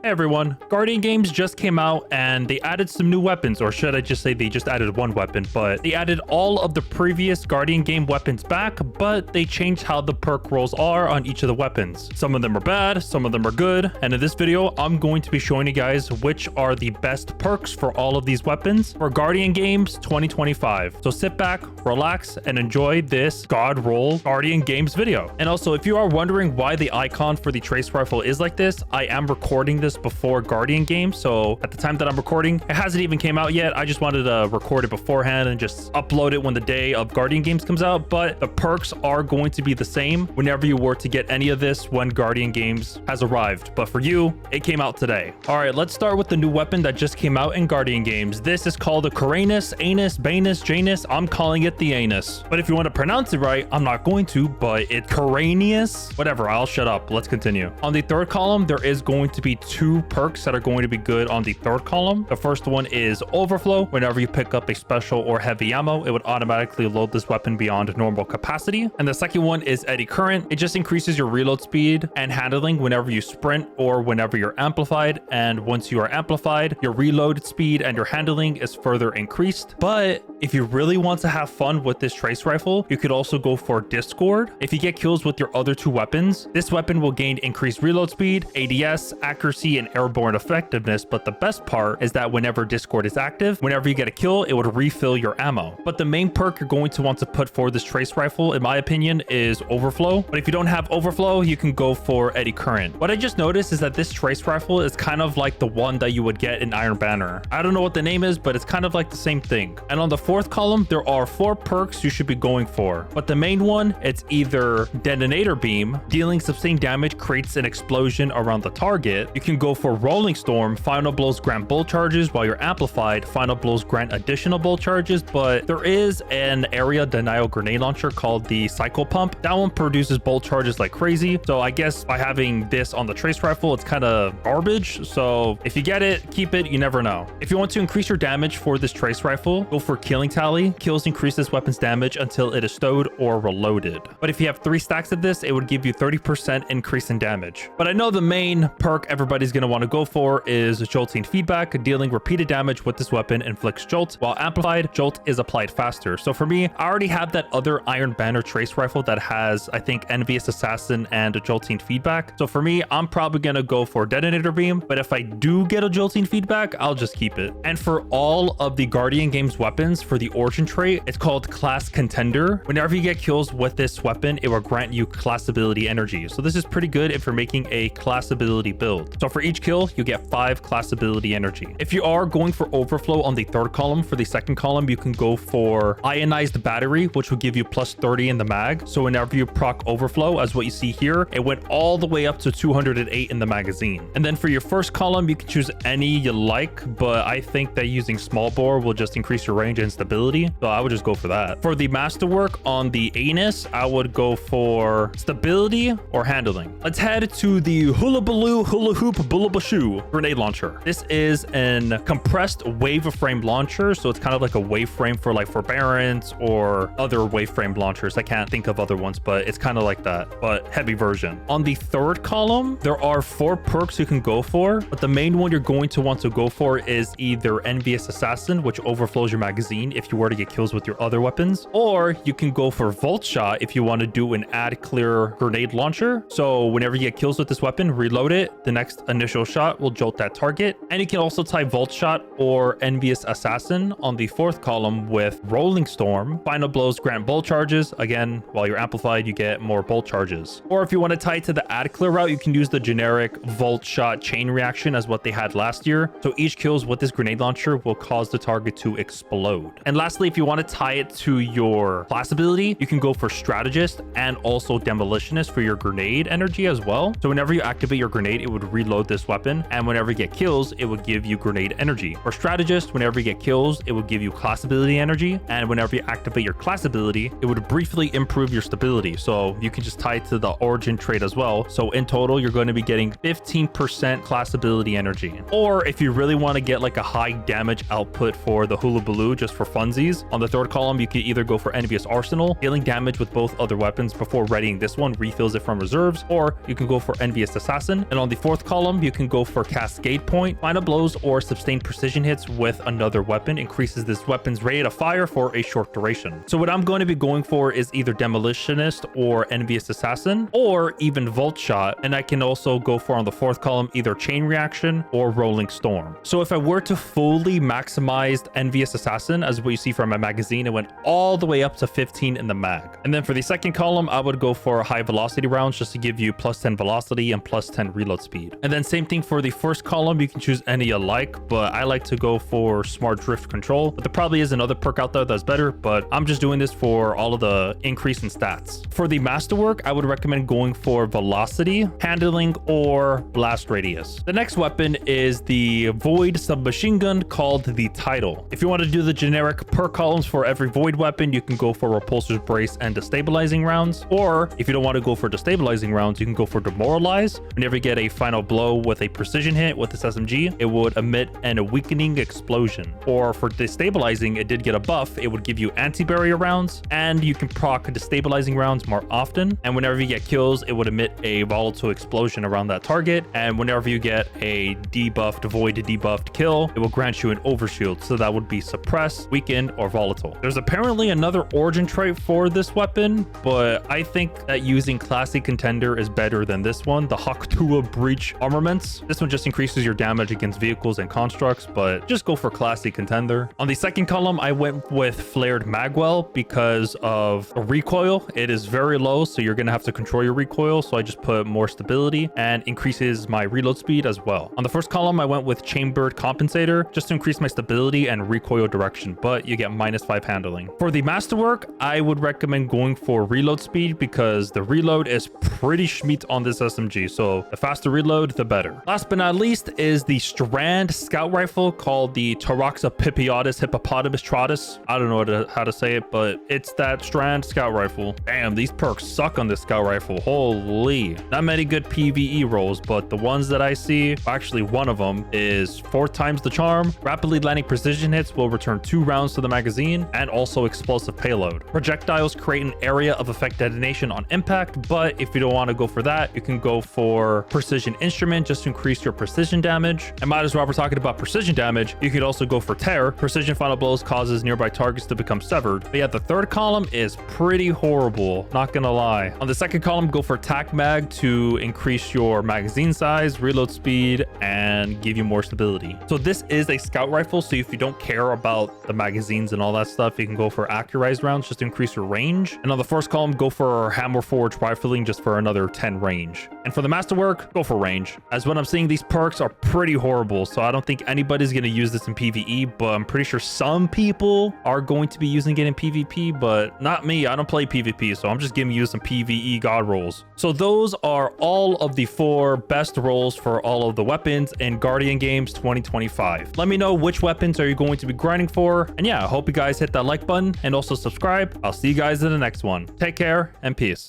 Hey everyone, Guardian Games just came out and they added some new weapons, or should I just say they just added one weapon, but they added all of the previous Guardian game weapons back, but they changed how the perk rolls are on each of the weapons. Some of them are bad, some of them are good, and in this video, I'm going to be showing you guys which are the best perks for all of these weapons for Guardian Games 2025. So sit back, relax, and enjoy this God Roll Guardian Games video. And also, if you are wondering why the icon for the trace rifle is like this, I am recording this before Guardian Games, so at the time that I'm recording, it hasn't even came out yet. I just wanted to record it beforehand and just upload it when the day of Guardian Games comes out, but the perks are going to be the same whenever you were to get any of this when Guardian Games has arrived. But for you, it came out today. All right, let's start with the new weapon that just came out in Guardian Games. This is called a Keraunios, Anus, Banus, Janus. I'm calling it the Anus. But if you want to pronounce it right, I'm not going to, but it's Keraunios. Whatever, I'll shut up. Let's continue. On the third column, there is going to be two perks that are going to be good on the third column. The first one is Overflow. Whenever you pick up a special or heavy ammo, it would automatically load this weapon beyond normal capacity. And the second one is Eddy Current. It just increases your reload speed and handling whenever you sprint or whenever you're amplified. And once you are amplified, your reload speed and your handling is further increased. But if you really want to have fun with this trace rifle, you could also go for Discord. If you get kills with your other two weapons, this weapon will gain increased reload speed, ADS, accuracy, and airborne effectiveness. But the best part is that whenever Discord is active, whenever you get a kill, it would refill your ammo. But the main perk you're going to want to put for this trace rifle, in my opinion, is Overflow. But if you don't have Overflow, you can go for Eddy Current. What I just noticed is that this trace rifle is kind of like the one that you would get in Iron Banner. I don't know what the name is, but it's kind of like the same thing. And on the fourth column, there are 4 perks you should be going for. But the main one, it's either Detonator Beam, dealing sustained damage creates an explosion around the target. You can go for Rolling Storm, final blows grant bolt charges while you're amplified. Final blows grant additional bolt charges, but there is an area denial grenade launcher called the Cycle Pump. That one produces bolt charges like crazy. So I guess by having this on the trace rifle, it's kind of garbage. So if you get it, keep it. You never know. If you want to increase your damage for this trace rifle, go for Killing Tally. Kills increase this weapon's damage until it is stowed or reloaded. But if you have 3 stacks of this, it would give you 30% increase in damage. But I know the main perk everybody's going to want to go for is Jolting Feedback. Dealing repeated damage with this weapon inflicts jolt. While amplified, jolt is applied faster. So for me, I already have that other Iron Banner trace rifle that has, I think, Envious Assassin and Jolting Feedback. So for me, I'm probably going to go for Detonator Beam. But if I do get a Jolting Feedback, I'll just keep it. And for all of the Guardian Games weapons for the Origin trait, it's called Class Contender. Whenever you get kills with this weapon, it will grant you class ability energy. So this is pretty good if you're making a class ability build. So for each kill, you get 5 class ability energy. If you are going for Overflow on the third column, for the second column, you can go for Ionized Battery, which will give you plus 30 in the mag. So whenever you proc Overflow, as what you see here, it went all the way up to 208 in the magazine. And then for your first column, you can choose any you like, but I think that using small bore will just increase your range and stability. So I would just go for that. For the masterwork on the Anus, I would go for stability or handling. Let's head to the Hullabaloo Hula Hoop Bullabashu grenade launcher. This is an compressed wave frame launcher, so it's kind of like a wave frame for like Forbearance or other wave frame launchers. I can't think of other ones, but it's kind of like that, but heavy version. On the third column, there are 4 perks you can go for, but the main one you're going to want to go for is either Envious Assassin, which overflows your magazine if you were to get kills with your other weapons, or you can go for Volt Shot if you want to do an add clear grenade launcher. So whenever you get kills with this weapon, reload it. The next initial shot will jolt that target. And you can also tie Volt Shot or Envious Assassin on the fourth column with Rolling Storm. Final blows grant bolt charges. Again, while you're amplified, you get more bolt charges. Or if you want to tie it to the add clear route, you can use the generic Volt Shot chain reaction as what they had last year. So each kills with this grenade launcher will cause the target to explode. And lastly, if you want to tie it to your class ability, you can go for Strategist and also Demolitionist for your grenade energy as well. So whenever you activate your grenade, it would reload this weapon. And whenever you get kills, it would give you grenade energy. For Strategist, whenever you get kills, it would give you class ability energy. And whenever you activate your class ability, it would briefly improve your stability. So you can just tie it to the origin trait as well. So in total, you're going to be getting 15% class ability energy. Or if you really want to get like a high damage output for the Hullabaloo just for funsies, on the third column, you can either go for Envious Arsenal, dealing damage with both other weapons before readying this one refills it from reserves, or you can go for Envious Assassin. And on the fourth column, column, you can go for Cascade Point. Final blows or sustained precision hits with another weapon increases this weapon's rate of fire for a short duration. So what I'm going to be going for is either Demolitionist or Envious Assassin, or even Volt Shot. And I can also go for on the fourth column either Chain Reaction or Rolling Storm. So if I were to fully maximize Envious Assassin, as what you see from my magazine, it went all the way up to 15 in the mag. And then for the second column, I would go for high velocity rounds just to give you plus 10 velocity and plus 10 reload speed. And then same thing for the first column, you can choose any you like, but I like to go for Smart Drift Control. But there probably is another perk out there that's better, but I'm just doing this for all of the increase in stats. For the masterwork, I would recommend going for Velocity, Handling, or Blast Radius. The next weapon is the Void Submachine Gun called the Tidal. If you want to do the generic perk columns for every Void weapon, you can go for Repulsor's Brace and Destabilizing rounds, or if you don't want to go for Destabilizing rounds, you can go for Demoralize. Whenever you get a final blow with a precision hit with this SMG, it would emit a weakening explosion. Or for Destabilizing, it did get a buff, it would give you anti-barrier rounds, and you can proc Destabilizing rounds more often. And whenever you get kills, it would emit a volatile explosion around that target. And whenever you get a debuffed Void debuffed kill, it will grant you an overshield. So that would be Suppress, Weaken, or Volatile. There's apparently another origin trait for this weapon, but I think that using Classy Contender is better than this one, the Haktua Breach Armaments. This one just increases your damage against vehicles and constructs, but just go for Classy Contender. On the second column, I went with Flared Magwell because of a recoil. It is very low, so you're gonna have to control your recoil, so I just put more stability and increases my reload speed as well. On the first column, I went with Chambered Compensator just to increase my stability and recoil direction, but you get -5 handling. For the masterwork, I would recommend going for reload speed because the reload is pretty schmeat on this SMG, so the faster reload, the better. Last but not least is the Strand Scout Rifle called the Taraxippos Hippopotamus Trotus. I don't know how to say it, but it's that Strand Scout Rifle. Damn, these perks suck on this Scout Rifle. Holy. Not many good PvE rolls, but the ones that I see, actually one of them is 4 times the charm. Rapidly landing precision hits will return 2 rounds to the magazine, and also explosive payload. Projectiles create an area of effect detonation on impact, but if you don't want to go for that, you can go for Precision Instrument just to increase your precision damage. And might as well, we're talking about precision damage, you could also go for Tear. Precision final blows causes nearby targets to become severed. But yeah, the third column is pretty horrible, not gonna lie. On the second column, go for Tac Mag to increase your magazine size, reload speed, and give you more stability. So this is a scout rifle, so if you don't care about the magazines and all that stuff, you can go for accurized rounds just to increase your range. And on the first column, go for Hammer Forge Rifling just for another 10 range. And for the masterwork, go for range. As when I'm seeing these perks are pretty horrible, so I don't think anybody's gonna use this in PvE, but I'm pretty sure some people are going to be using it in PvP, but not me. I don't play PvP, so I'm just giving you some PvE god rolls. So those are all of the 4 best rolls for all of the weapons in Guardian Games 2025. Let me know which weapons are you going to be grinding for. And yeah, I hope you guys hit that like button and also subscribe. I'll see you guys in the next one. Take care and peace.